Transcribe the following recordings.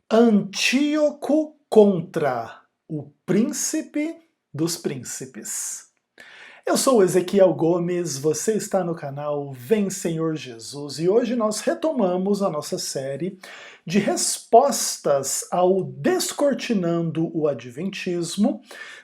Antíoco contra o príncipe dos príncipes. Eu sou Ezequiel Gomes, você está no canal Vem Senhor Jesus e hoje nós retomamos a nossa série de respostas ao Descortinando o Adventismo.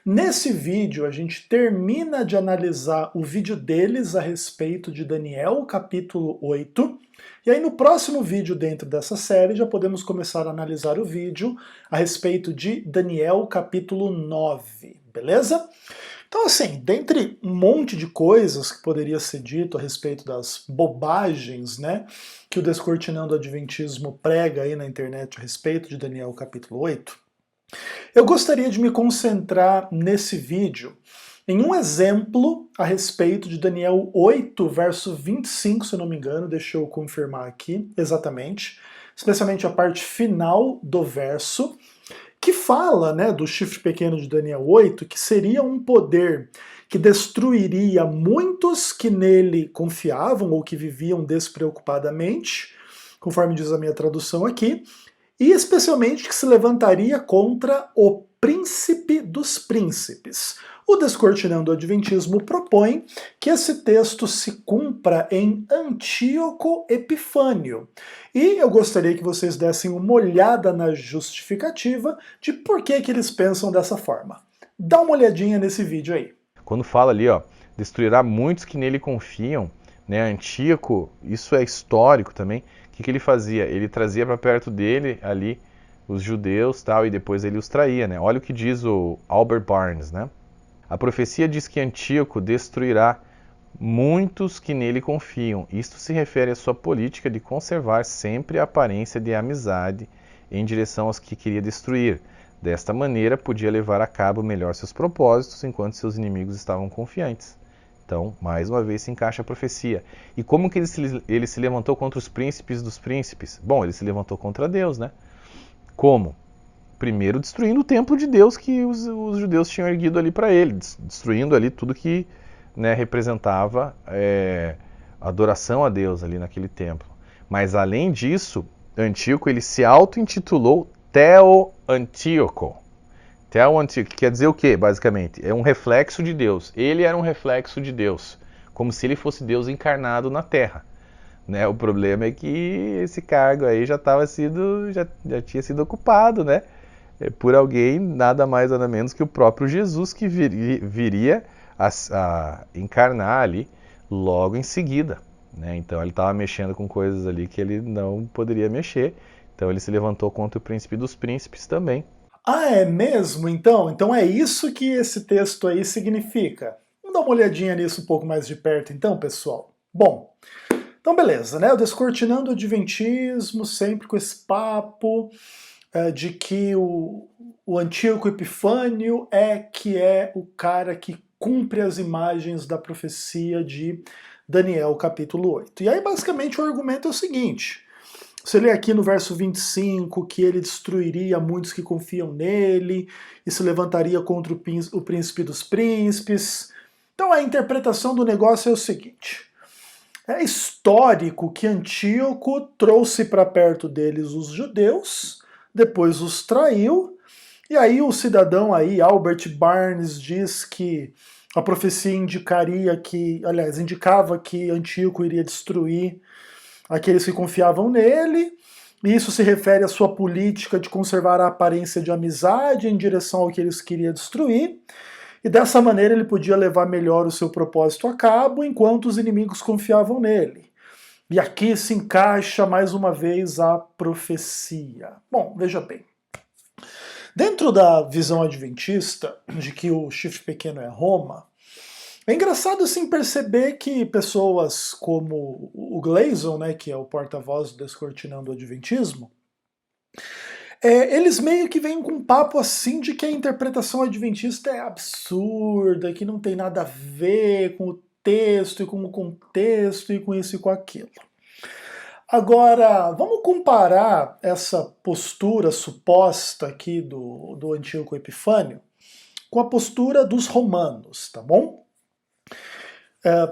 Nesse vídeo a gente termina de analisar o vídeo deles a respeito de Daniel capítulo 8. E aí no próximo vídeo dentro dessa série já podemos começar a analisar o vídeo a respeito de Daniel capítulo 9, beleza? Então assim, dentre um monte de coisas que poderia ser dito a respeito das bobagens, né, que o Descortinando o Adventismo prega aí na internet a respeito de Daniel capítulo 8, eu gostaria de me concentrar nesse vídeo em um exemplo a respeito de Daniel 8, verso 25, se eu não me engano, deixa eu confirmar aqui exatamente, especialmente a parte final do verso, que fala, né, do chifre pequeno de Daniel 8, que seria um poder que destruiria muitos que nele confiavam ou que viviam despreocupadamente, conforme diz a minha tradução aqui, e especialmente que se levantaria contra o príncipe dos príncipes. O Descortinando o Adventismo propõe que esse texto se cumpra em Antíoco Epifânio. E eu gostaria que vocês dessem uma olhada na justificativa de por que eles pensam dessa forma. Dá uma olhadinha nesse vídeo aí. Quando fala ali, ó, destruirá muitos que nele confiam, né? Antíoco, isso é histórico também. O que ele fazia? Ele trazia para perto dele ali os judeus, tal, e depois ele os traía, né? Olha o que diz o Albert Barnes, né? A profecia diz que Antíoco destruirá muitos que nele confiam. Isto se refere à sua política de conservar sempre a aparência de amizade em direção aos que queria destruir. Desta maneira, podia levar a cabo melhor seus propósitos enquanto seus inimigos estavam confiantes. Então, mais uma vez se encaixa a profecia. E como que ele se levantou contra os príncipes dos príncipes? Bom, ele se levantou contra Deus, né? Como? Primeiro destruindo o templo de Deus que os judeus tinham erguido ali para ele, destruindo ali tudo que, né, representava adoração a Deus ali naquele templo. Mas além disso, Antíoco ele se auto-intitulou Theo-Antíoco. Theo-Antíoco quer dizer o quê, basicamente? É um reflexo de Deus. Ele era um reflexo de Deus, como se ele fosse Deus encarnado na Terra. Né? O problema é que esse cargo aí já tinha sido ocupado, né? Por alguém nada mais nada menos que o próprio Jesus, que viria a encarnar ali logo em seguida. Né? Então ele estava mexendo com coisas ali que ele não poderia mexer. Então ele se levantou contra o príncipe dos príncipes também. Ah, é mesmo? Então é isso que esse texto aí significa. Vamos dar uma olhadinha nisso um pouco mais de perto então, pessoal? Bom, então beleza, né? O Descortinando o Adventismo, sempre com esse papo de que o Antíoco Epifânio é o cara que cumpre as imagens da profecia de Daniel capítulo 8. E aí basicamente o argumento é o seguinte: você lê aqui no verso 25 que ele destruiria muitos que confiam nele e se levantaria contra o príncipe dos príncipes. Então a interpretação do negócio é o seguinte: é histórico que Antíoco trouxe para perto deles os judeus, depois os traiu, e aí o cidadão aí, Albert Barnes, diz que a profecia indicava que Antíoco iria destruir aqueles que confiavam nele. Isso se refere à sua política de conservar a aparência de amizade em direção ao que eles queriam destruir. E dessa maneira ele podia levar melhor o seu propósito a cabo enquanto os inimigos confiavam nele. E aqui se encaixa mais uma vez a profecia. Bom, veja bem. Dentro da visão adventista de que o chifre pequeno é Roma, é engraçado assim perceber que pessoas como o Gleason, né, que é o porta-voz do Descortinando o Adventismo, eles meio que vêm com um papo assim de que a interpretação adventista é absurda, que não tem nada a ver com o texto e com o contexto e com isso e com aquilo. Agora, vamos comparar essa postura suposta aqui do Antíoco Epifânio com a postura dos romanos, tá bom?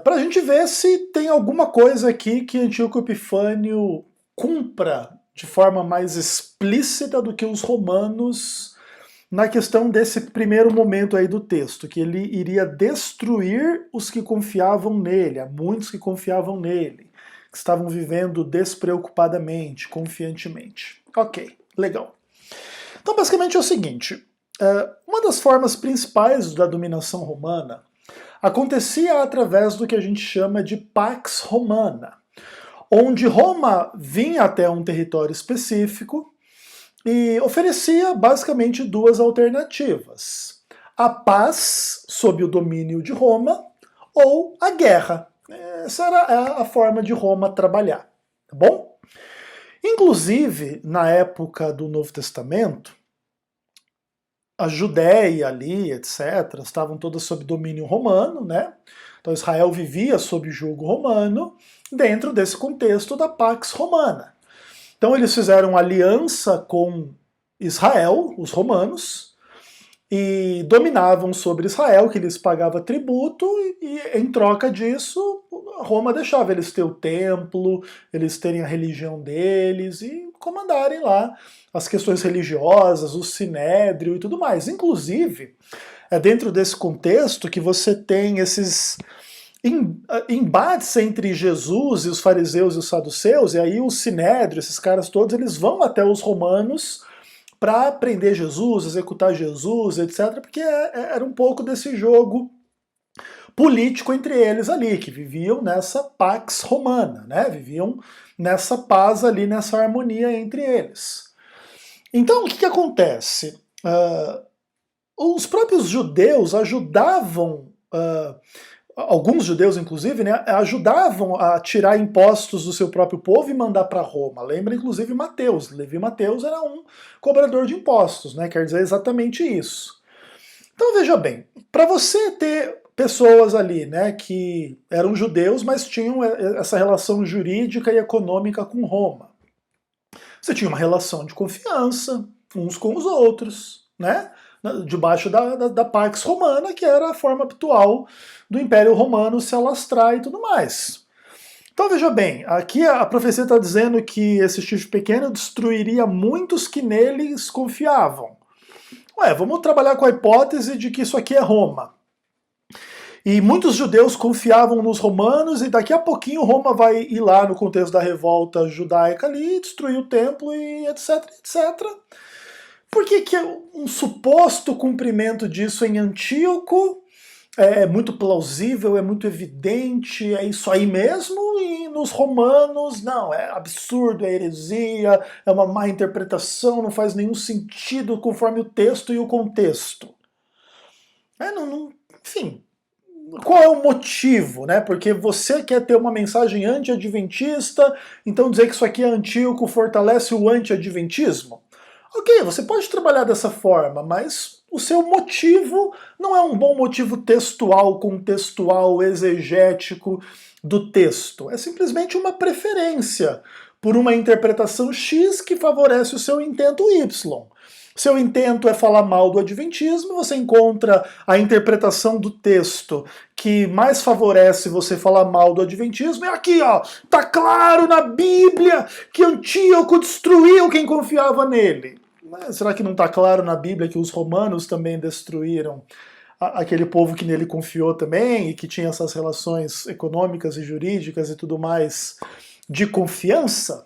Para a gente ver se tem alguma coisa aqui que Antíoco Epifânio cumpra de forma mais explícita do que os romanos na questão desse primeiro momento aí do texto, que ele iria destruir os que confiavam nele, há muitos que confiavam nele, que estavam vivendo despreocupadamente, confiantemente. Ok, legal. Então basicamente é o seguinte, uma das formas principais da dominação romana acontecia através do que a gente chama de Pax Romana, onde Roma vinha até um território específico e oferecia basicamente duas alternativas: a paz sob o domínio de Roma ou a guerra. Essa era a forma de Roma trabalhar, tá bom? Inclusive, na época do Novo Testamento, a Judéia ali, etc., estavam todas sob domínio romano, né? Então Israel vivia sob jugo romano, dentro desse contexto da Pax Romana. Então eles fizeram aliança com Israel, os romanos, e dominavam sobre Israel, que lhes pagava tributo, e em troca disso, Roma deixava eles ter o templo, eles terem a religião deles e comandarem lá as questões religiosas, o sinédrio e tudo mais. Inclusive, é dentro desse contexto que você tem esses embates entre Jesus e os fariseus e os saduceus, e aí o sinédrio, esses caras todos, eles vão até os romanos para prender Jesus, executar Jesus, etc., porque era um pouco desse jogo político entre eles ali, que viviam nessa pax romana, né? Viviam nessa paz ali, nessa harmonia entre eles. Então, o que acontece? Os próprios judeus ajudavam, alguns judeus inclusive, né, ajudavam a tirar impostos do seu próprio povo e mandar para Roma. Lembra inclusive Mateus. Levi Mateus era um cobrador de impostos, né? Quer dizer exatamente isso. Então veja bem, para você ter pessoas ali, né, que eram judeus, mas tinham essa relação jurídica e econômica com Roma, você tinha uma relação de confiança uns com os outros, né? Debaixo da Pax Romana, que era a forma habitual do Império Romano se alastrar e tudo mais. Então veja bem, aqui a profecia está dizendo que esse chifre pequeno destruiria muitos que neles confiavam. Ué, vamos trabalhar com a hipótese de que isso aqui é Roma. E muitos judeus confiavam nos romanos, e daqui a pouquinho Roma vai ir lá no contexto da revolta judaica ali, destruir o templo e etc, etc. Por que um suposto cumprimento disso em Antíoco é muito plausível, é muito evidente, é isso aí mesmo, e nos romanos, não, é absurdo, é heresia, é uma má interpretação, não faz nenhum sentido conforme o texto e o contexto. Enfim, qual é o motivo, né? Porque você quer ter uma mensagem anti-adventista, então dizer que isso aqui é Antíoco fortalece o anti-adventismo? Ok, você pode trabalhar dessa forma, mas o seu motivo não é um bom motivo textual, contextual, exegético do texto. É simplesmente uma preferência por uma interpretação X que favorece o seu intento Y. Seu intento é falar mal do adventismo, você encontra a interpretação do texto que mais favorece você falar mal do adventismo, e aqui, ó, tá claro na Bíblia que Antíoco destruiu quem confiava nele. Mas será que não está claro na Bíblia que os romanos também destruíram aquele povo que nele confiou também e que tinha essas relações econômicas e jurídicas e tudo mais de confiança?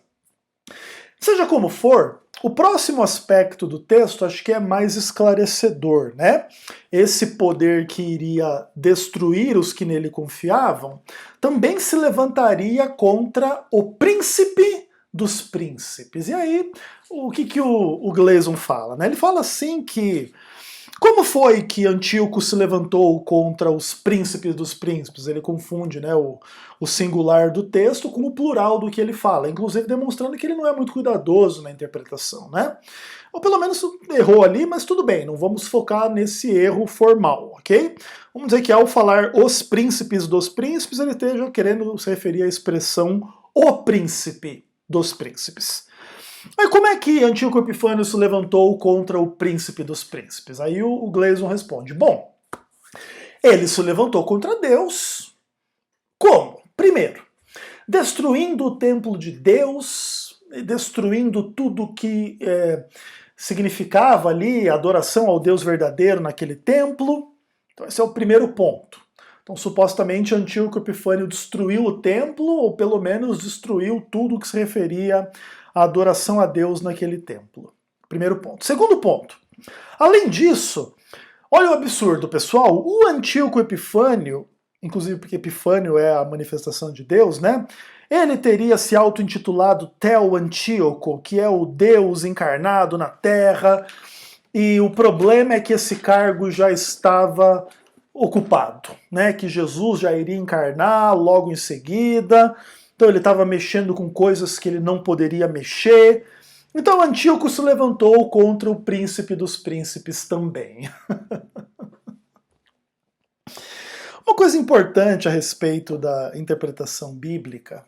Seja como for, o próximo aspecto do texto acho que é mais esclarecedor, né? Esse poder que iria destruir os que nele confiavam também se levantaria contra o príncipe dos príncipes. E aí, o que o Gleason fala, né? Ele fala assim que como foi que Antíoco se levantou contra os príncipes dos príncipes? Ele confunde, né, o singular do texto com o plural do que ele fala, inclusive demonstrando que ele não é muito cuidadoso na interpretação, né? Ou pelo menos errou ali, mas tudo bem, não vamos focar nesse erro formal, ok? Vamos dizer que ao falar os príncipes dos príncipes, ele esteja querendo se referir à expressão o príncipe dos príncipes. Mas como é que Antíoco Epifânio se levantou contra o príncipe dos príncipes? Aí o Gleason responde, bom, ele se levantou contra Deus. Como? Primeiro, destruindo o templo de Deus, destruindo tudo que significava ali adoração ao Deus verdadeiro naquele templo. Então esse é o primeiro ponto. Então supostamente Antíoco Epifânio destruiu o templo, ou pelo menos destruiu tudo que se referia à adoração a Deus naquele templo. Primeiro ponto. Segundo ponto. Além disso, olha o absurdo, pessoal. O Antíoco Epifânio, inclusive porque Epifânio é a manifestação de Deus, né? Ele teria se auto-intitulado Tel Antíoco, que é o Deus encarnado na Terra, e o problema é que esse cargo já estava ocupado, né? Que Jesus já iria encarnar logo em seguida, então ele estava mexendo com coisas que ele não poderia mexer. Então Antíoco se levantou contra o príncipe dos príncipes também. Uma coisa importante a respeito da interpretação bíblica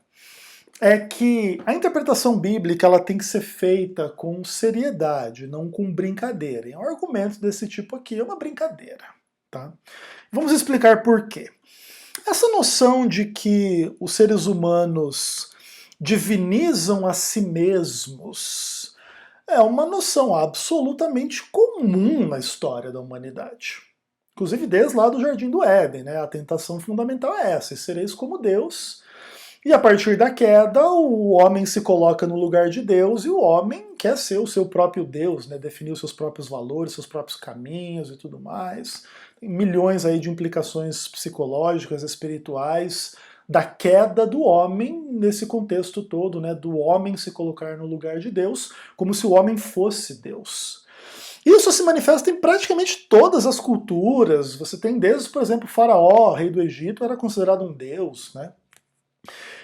é que a interpretação bíblica ela tem que ser feita com seriedade, não com brincadeira. E um argumento desse tipo aqui é uma brincadeira. Tá? Vamos explicar por quê. Essa noção de que os seres humanos divinizam a si mesmos é uma noção absolutamente comum na história da humanidade. Inclusive desde lá do Jardim do Éden, né? A tentação fundamental é essa: sereis como Deus. E a partir da queda, o homem se coloca no lugar de Deus e o homem quer ser o seu próprio Deus, né? Definir os seus próprios valores, seus próprios caminhos e tudo mais. Tem milhões aí de implicações psicológicas, espirituais, da queda do homem nesse contexto todo, né? Do homem se colocar no lugar de Deus, como se o homem fosse Deus. Isso se manifesta em praticamente todas as culturas. Você tem desde, por exemplo, Faraó, rei do Egito, era considerado um deus, né?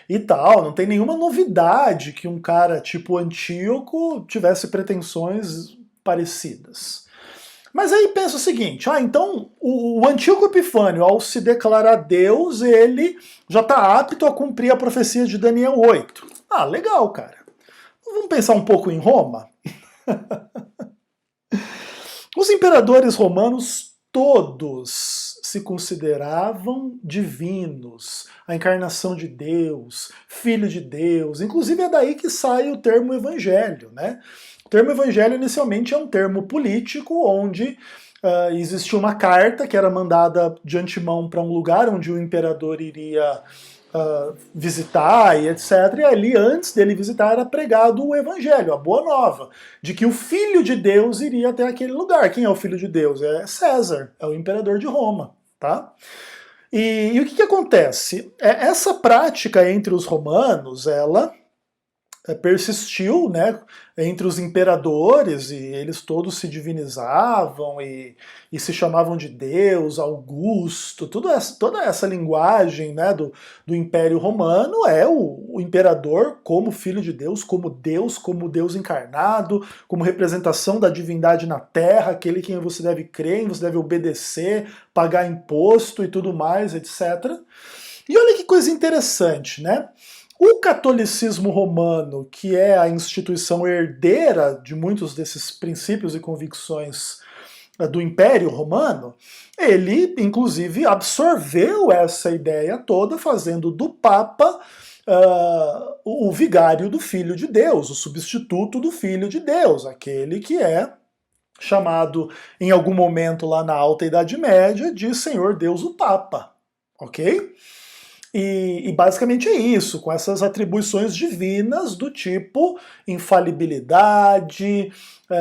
E tal, não tem nenhuma novidade que um cara tipo Antíoco tivesse pretensões parecidas. Mas aí pensa o seguinte, então o Antíoco Epifânio, ao se declarar Deus, ele já está apto a cumprir a profecia de Daniel 8. Ah, legal, cara. Vamos pensar um pouco em Roma? Os imperadores romanos todos se consideravam divinos, a encarnação de Deus, filho de Deus. Inclusive é daí que sai o termo evangelho, né? O termo evangelho inicialmente é um termo político onde existia uma carta que era mandada de antemão para um lugar onde o imperador iria visitar e etc. E ali, antes dele visitar, era pregado o evangelho, a boa nova, de que o Filho de Deus iria até aquele lugar. Quem é o Filho de Deus? É César, é o imperador de Roma. Tá? E o que acontece? Essa prática entre os romanos, ela persistiu, né, entre os imperadores, e eles todos se divinizavam e se chamavam de Deus, Augusto, toda essa linguagem, né, do Império Romano é o imperador como filho de Deus, como Deus encarnado, como representação da divindade na Terra, aquele quem você deve crer, você deve obedecer, pagar imposto e tudo mais, etc. E olha que coisa interessante, né? O catolicismo romano, que é a instituição herdeira de muitos desses princípios e convicções do Império Romano, ele, inclusive, absorveu essa ideia toda, fazendo do Papa o vigário do Filho de Deus, o substituto do Filho de Deus, aquele que é chamado, em algum momento lá na Alta Idade Média, de Senhor Deus o Papa, ok? E basicamente é isso, com essas atribuições divinas do tipo infalibilidade,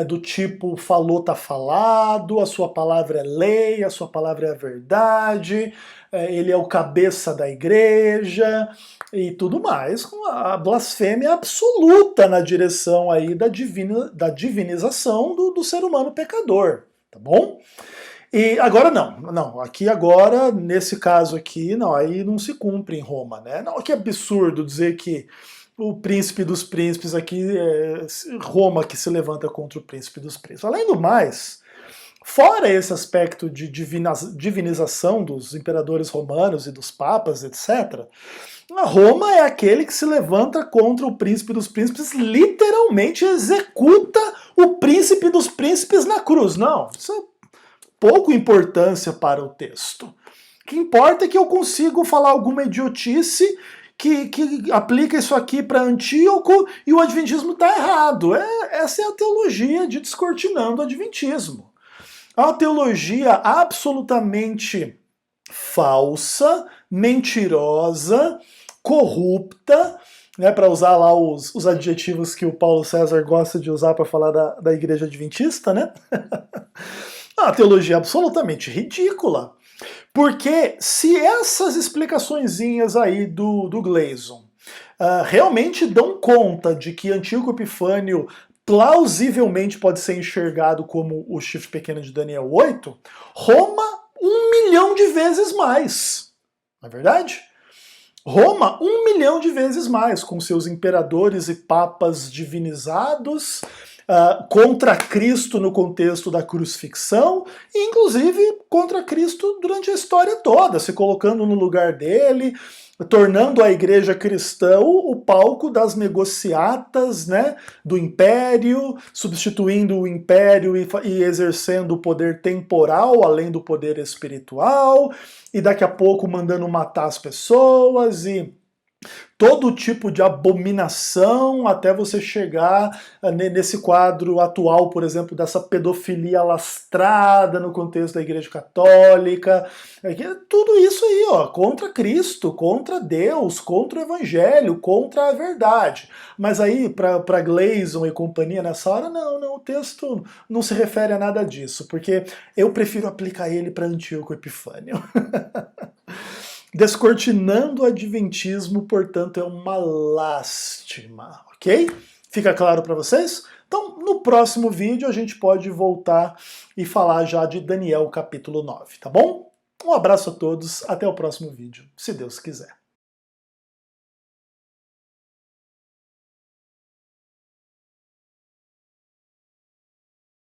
do tipo falou tá falado, a sua palavra é lei, a sua palavra é a verdade, ele é o cabeça da igreja e tudo mais, com a blasfêmia absoluta na direção aí da divinização do ser humano pecador, tá bom? E agora não, aqui agora, nesse caso aqui, não, aí não se cumpre em Roma, né? Não, que absurdo dizer que o príncipe dos príncipes aqui é Roma que se levanta contra o príncipe dos príncipes. Além do mais, fora esse aspecto de divinização dos imperadores romanos e dos papas, etc., Roma é aquele que se levanta contra o príncipe dos príncipes, literalmente executa o príncipe dos príncipes na cruz. Não, isso é pouco importância para o texto. O que importa é que eu consigo falar alguma idiotice que aplica isso aqui para Antíoco e o Adventismo está errado. Essa é a teologia de descortinando o Adventismo. É uma teologia absolutamente falsa, mentirosa, corrupta, né, para usar lá os adjetivos que o Paulo César gosta de usar para falar da igreja adventista, né? Uma teologia absolutamente ridícula. Porque se essas explicaçõezinhas aí do Gleason realmente dão conta de que Antíoco Epifânio plausivelmente pode ser enxergado como o chifre pequeno de Daniel 8, Roma 1 milhão de vezes mais. Não é verdade? Roma 1 milhão de vezes mais, com seus imperadores e papas divinizados, contra Cristo no contexto da crucifixão, e inclusive contra Cristo durante a história toda, se colocando no lugar dele, tornando a igreja cristã o palco das negociatas, né, do império, substituindo o império e exercendo o poder temporal além do poder espiritual, e daqui a pouco mandando matar as pessoas e todo tipo de abominação até você chegar nesse quadro atual, por exemplo, dessa pedofilia alastrada no contexto da Igreja Católica. Tudo isso aí, ó, contra Cristo, contra Deus, contra o Evangelho, contra a verdade. Mas aí, para Gleason e companhia nessa hora, não, o texto não se refere a nada disso, porque eu prefiro aplicar ele para Antíoco Epifânio. Descortinando o Adventismo, portanto, é uma lástima, ok? Fica claro para vocês? Então, no próximo vídeo a gente pode voltar e falar já de Daniel capítulo 9, tá bom? Um abraço a todos, até o próximo vídeo, se Deus quiser.